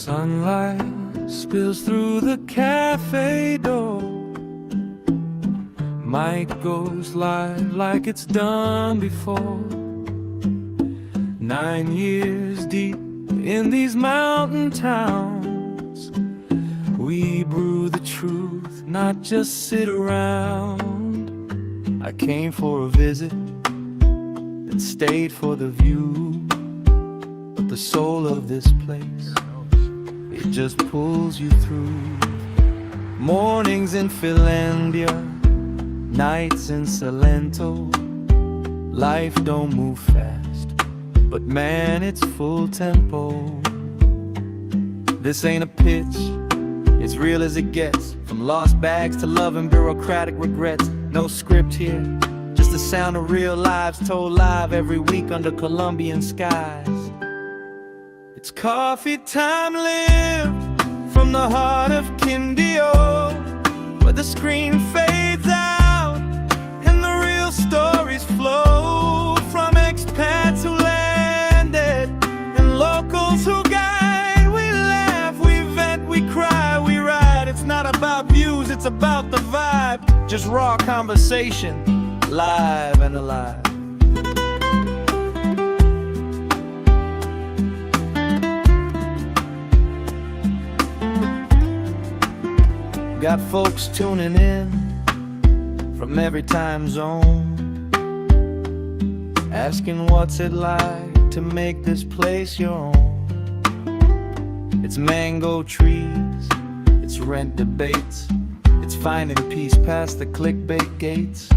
Sunlight spills through the cafe door. Mic goes live like it's done before. 9 years deep in these mountain towns, we brew the truth, not just sit around. I came for a visit, then stayed for the view. But the soul of this place, it just pulls you through. Mornings in Finlandia, nights in Salento. Life don't move fast, but man, it's full tempo. This ain't a pitch, it's real as it gets. From lost bags to love and bureaucratic regrets. No script here, just the sound of real lives told live every week under Colombian skies. It's coffee time lived from the heart of Quindío, where the screen fades out and the real stories flow from expats who landed and locals who guide. We laugh, we vent, we cry, we ride. It's not about views, it's about the vibe. Just raw conversation, live and alive. Got folks tuning in from every time zone, asking what's it like to make this place your own. It's mango trees, it's rent debates, it's finding peace past the clickbait gates.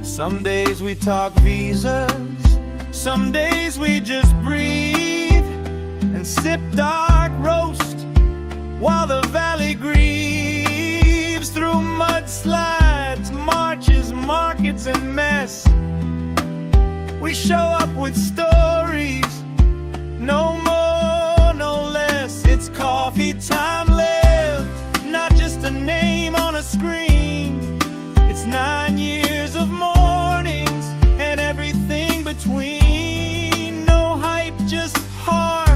Some days we talk visas, some days we just breathe and sip dark roast while the valley grieves through mudslides, marches, markets, and mess. We show up with stories, no more, no less. It's coffee time lived, not just a name on a screen. It's 9 years of mornings and everything between. No hype, just heart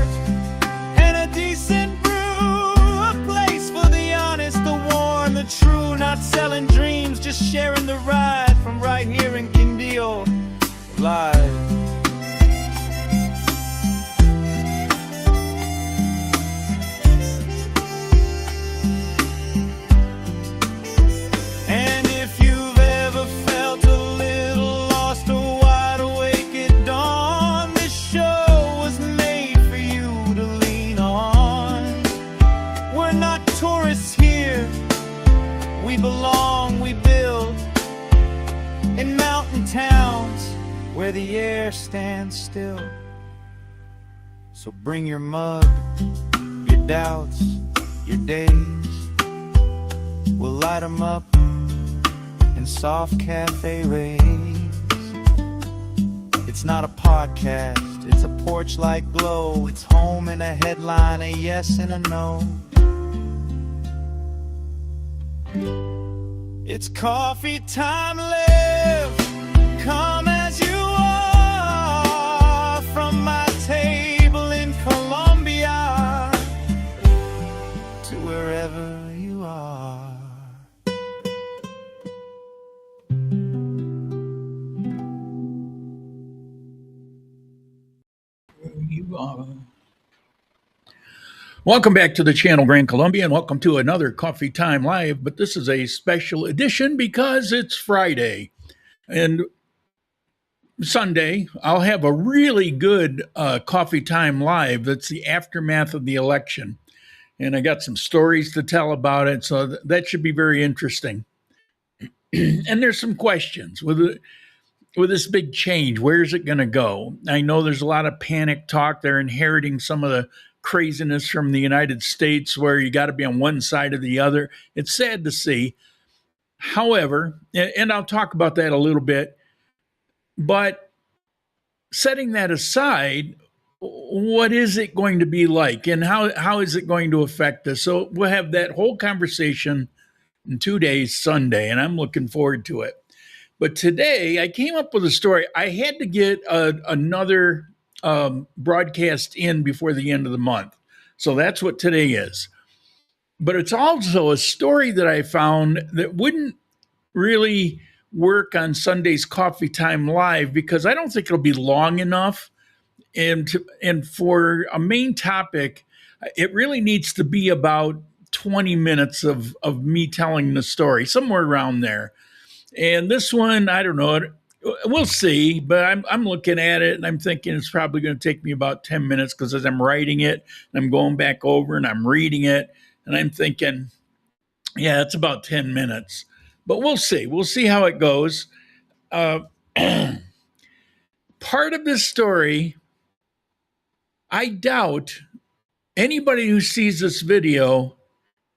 and a decent brew. A place for the honest, the warm, the true. Not selling dreams, just sharing the ride from right here in Quindío live. Where the air stands still. So bring your mug, your doubts, your days. We'll light 'em up in soft cafe rays. It's not a podcast, it's a porch-like glow. It's home in a headline, a yes and a no. It's coffee time live. Come as you are from my table in Colombia to wherever you are. Welcome back to the channel, Grand Colombia, and welcome to another Coffee Time Live. But this is a special edition because it's Friday. And Sunday, I'll have a really good Coffee Time Live that's the aftermath of the election. And I got some stories to tell about it, so that should be very interesting. And there's some questions. With this big change, where is it going to go? I know there's a lot of panic talk. They're inheriting some of the craziness from the United States where you got to be on one side or the other. It's sad to see. However, and I'll talk about that a little bit, but setting that aside, what is it going to be like and how is it going to affect us? So we'll have that whole conversation in 2 days, Sunday, and I'm looking forward to it. But today I came up with a story. I had to get another broadcast in before the end of the month. So that's what today is. But it's also a story that I found that wouldn't really work on Sunday's Coffee Time Live because I don't think it'll be long enough. And for a main topic, it really needs to be about 20 minutes of me telling the story, somewhere around there. And this one, I don't know. We'll see, but I'm looking at it and I'm thinking it's probably going to take me about 10 minutes because as I'm writing it, and I'm going back over and I'm reading it, and I'm thinking, yeah, it's about 10 minutes. But we'll see. We'll see how it goes. Uh, part of this story, I doubt anybody who sees this video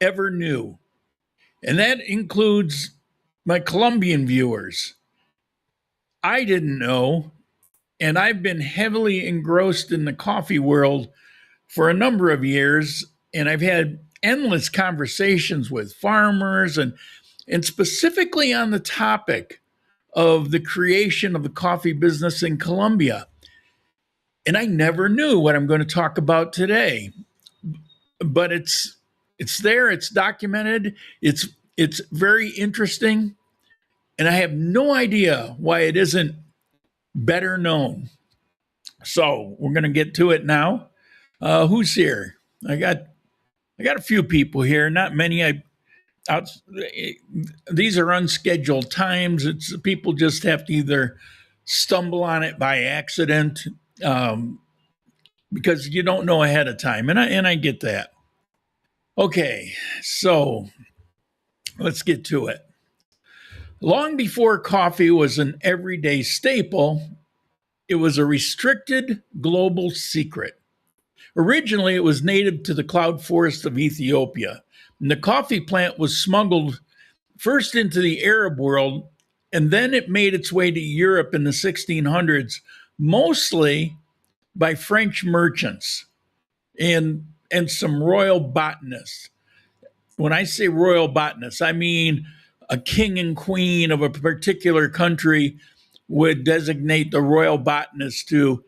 ever knew. And that includes my Colombian viewers. I didn't know, and I've been heavily engrossed in the coffee world for a number of years, and I've had endless conversations with farmers and specifically on the topic of the creation of the coffee business in Colombia. And I never knew what I'm going to talk about today. But it's there, it's documented, it's very interesting, and I have no idea why it isn't better known. So we're going to get to it now. Who's here? I got a few people here, not many. These are unscheduled times. It's people just have to either stumble on it by accident because you don't know ahead of time, and I get that. Okay, so let's get to it. Long before coffee was an everyday staple, it was a restricted global secret. Originally, it was native to the cloud forest of Ethiopia, and the coffee plant was smuggled first into the Arab world, and then it made its way to Europe in the 1600s, mostly by French merchants and some royal botanists. When I say royal botanists, I mean a king and queen of a particular country would designate the royal botanist to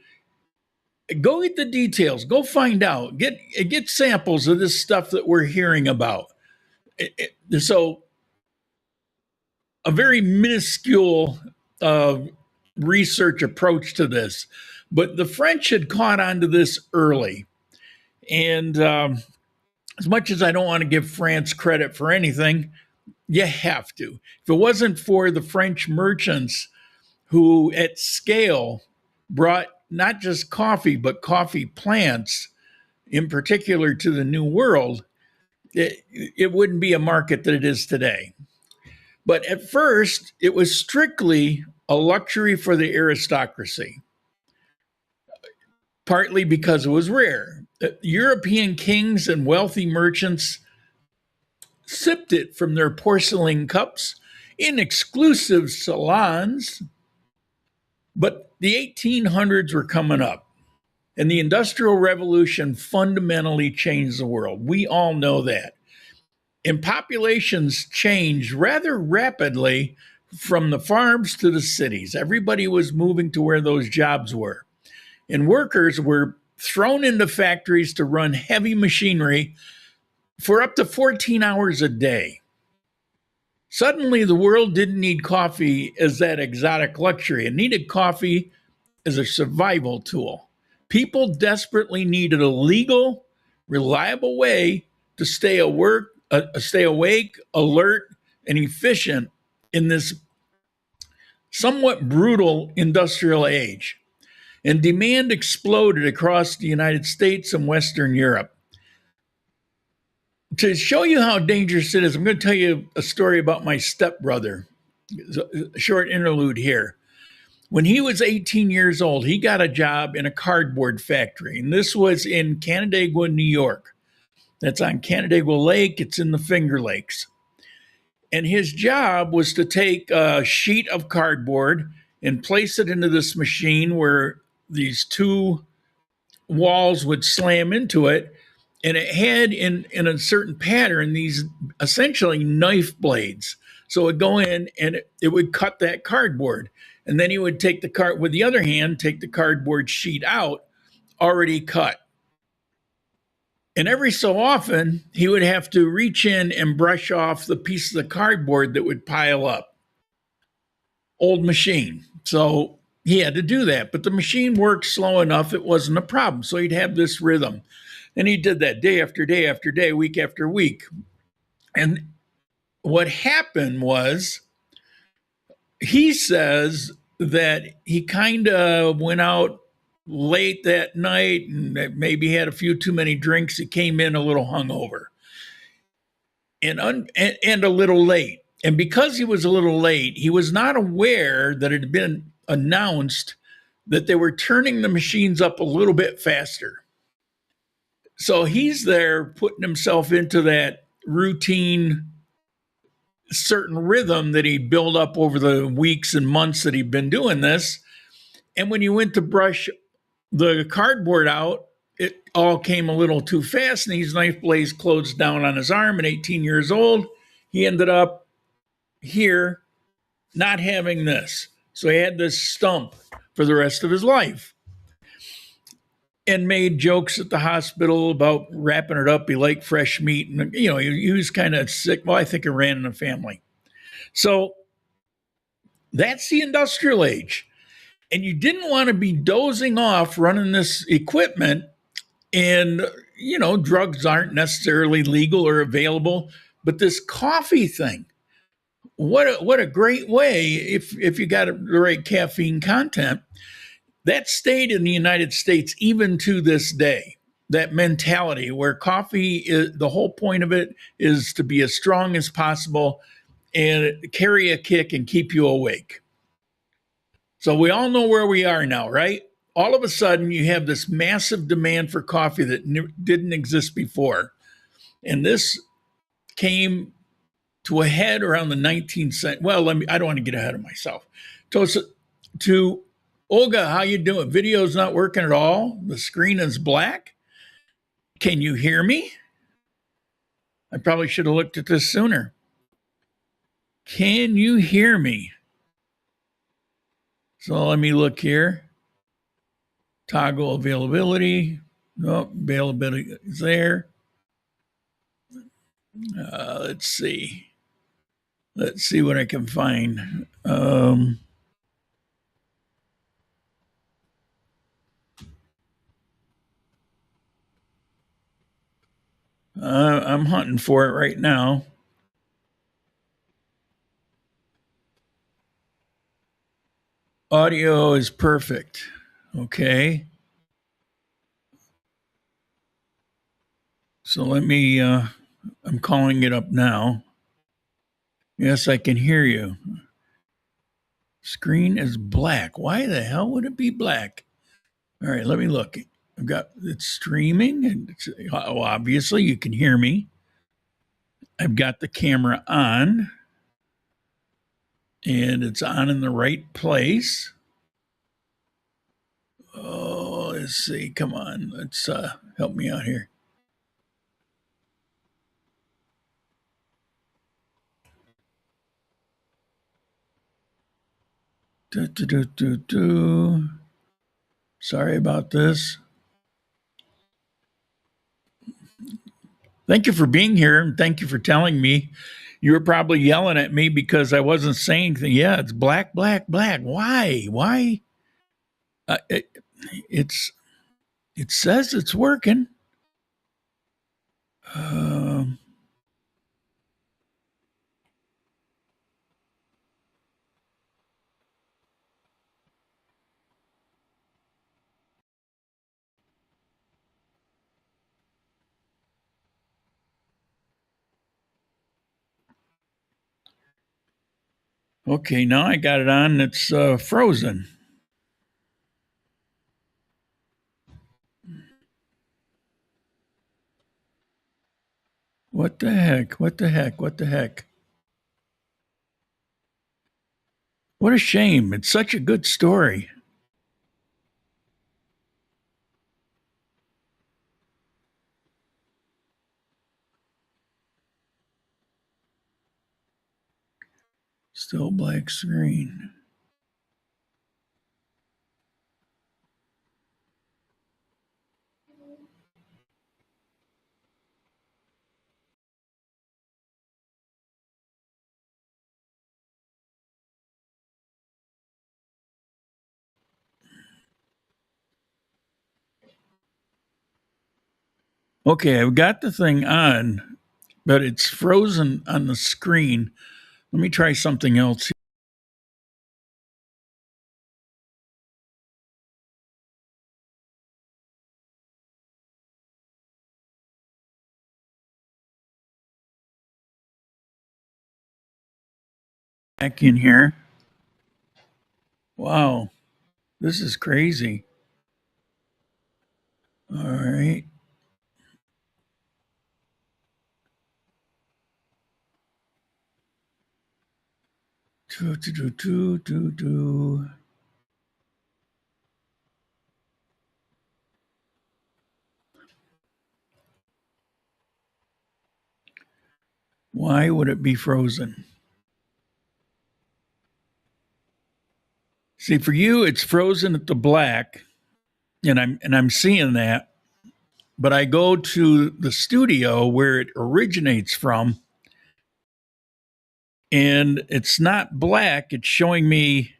go get the details, go find out, get samples of this stuff that we're hearing about. So a very minuscule research approach to this, but the French had caught on to this early. And as much as I don't want to give France credit for anything, you have to. If it wasn't for the French merchants who at scale brought not just coffee, but coffee plants in particular to the New World, it wouldn't be a market that it is today. But at first, it was strictly a luxury for the aristocracy, partly because it was rare. European kings and wealthy merchants sipped it from their porcelain cups in exclusive salons. But the 1800s were coming up, and the Industrial Revolution fundamentally changed the world. We all know that. And populations changed rather rapidly from the farms to the cities. Everybody was moving to where those jobs were. And workers were thrown into factories to run heavy machinery for up to 14 hours a day. Suddenly, the world didn't need coffee as that exotic luxury. It needed coffee as a survival tool. People desperately needed a legal, reliable way to stay awake, alert, and efficient in this somewhat brutal industrial age. And demand exploded across the United States and Western Europe. To show you how dangerous it is, I'm going to tell you a story about my stepbrother. A short interlude here. When he was 18 years old, he got a job in a cardboard factory, and this was in Canandaigua, New York. That's on Canandaigua Lake. It's in the Finger Lakes. And his job was to take a sheet of cardboard and place it into this machine where these two walls would slam into it. And it had in a certain pattern these essentially knife blades. So it would go in and it would cut that cardboard. And then he would take with the other hand, take the cardboard sheet out already cut. And every so often, he would have to reach in and brush off the pieces of cardboard that would pile up. Old machine. So he had to do that. But the machine worked slow enough, it wasn't a problem. So he'd have this rhythm. And he did that day after day after day, week after week. And what happened was, he says that he kind of went out late that night and maybe had a few too many drinks. He came in a little hungover and a little late. And because he was a little late, he was not aware that it had been announced that they were turning the machines up a little bit faster. So he's there putting himself into that routine, certain rhythm that he built up over the weeks and months that he'd been doing this. And when you went to brush the cardboard out, it all came a little too fast, and these knife blades closed down on his arm. At 18 years old, he ended up here not having this. So he had this stump for the rest of his life, and made jokes at the hospital about wrapping it up. He liked fresh meat, and he was kind of sick. Well, I think it ran in the family. So that's the industrial age. And you didn't want to be dozing off running this equipment, and drugs aren't necessarily legal or available, but this coffee thing, what a great way, if you got the right caffeine content. That stayed in the United States even to this day. That mentality where coffee is, the whole point of it is to be as strong as possible and carry a kick and keep you awake. So we all know where we are now, right? All of a sudden, you have this massive demand for coffee that didn't exist before. And this came to a head around the 19th century. Well, I don't want to get ahead of myself. To Olga, how you doing? Video's not working at all. The screen is black. Can you hear me? I probably should have looked at this sooner. Can you hear me? So let me look here. Toggle availability. Nope, availability is there. Let's see. Let's see what I can find. I'm hunting for it right now. Audio is perfect. Okay. So let me, I'm calling it up now. Yes, I can hear you. Screen is black. Why the hell would it be black? All right, let me look. I've got it's streaming, and obviously you can hear me. I've got the camera on, and it's on in the right place. Oh, let's see. Come on, let's help me out here. Sorry about this. Thank you for being here, and thank you for telling me. You were probably yelling at me because I wasn't saying anything. Yeah, it's black, black, black. Why? Why? Uh, it, it's it says it's working. Um, okay, now I got it on. It's frozen. What the heck? What the heck? What the heck? What a shame. It's such a good story. Still black screen. Okay, I've got the thing on, but it's frozen on the screen. Let me try something else. Back in here. Wow, this is crazy. All right. Do, do, do, do, do, do. Why would it be frozen? See, for you, it's frozen at the black, and I'm seeing that. But I go to the studio where it originates from, and it's not black. It's showing me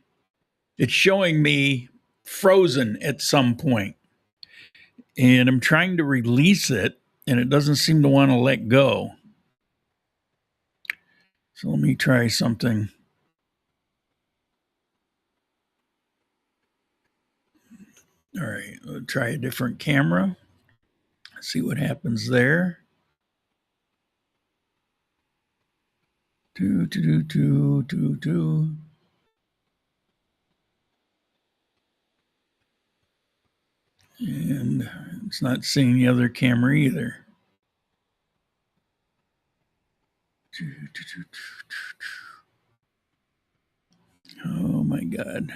frozen at some point, and I'm trying to release it, and it doesn't seem to want to let go. So let me try something. All right, I'll try a different camera. See what happens there. Do do do do do do. And it's not seeing the other camera either. Oh my God.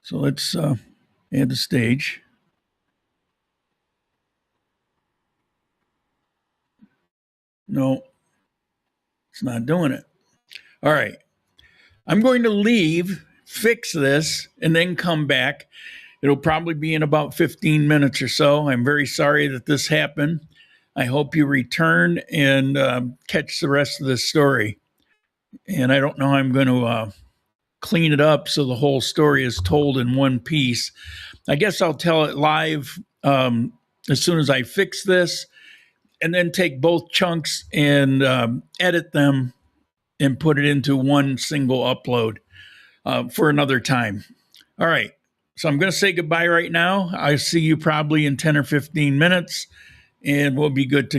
So let's add the stage. No, it's not doing it. All right. I'm going to leave, fix this, and then come back. It'll probably be in about 15 minutes or so. I'm very sorry that this happened. I hope you return and catch the rest of this story. And I don't know how I'm going to clean it up so the whole story is told in one piece. I guess I'll tell it live as soon as I fix this, and then take both chunks and edit them and put it into one single upload for another time. All right. So I'm going to say goodbye right now. I see you probably in 10 or 15 minutes, and we'll be good to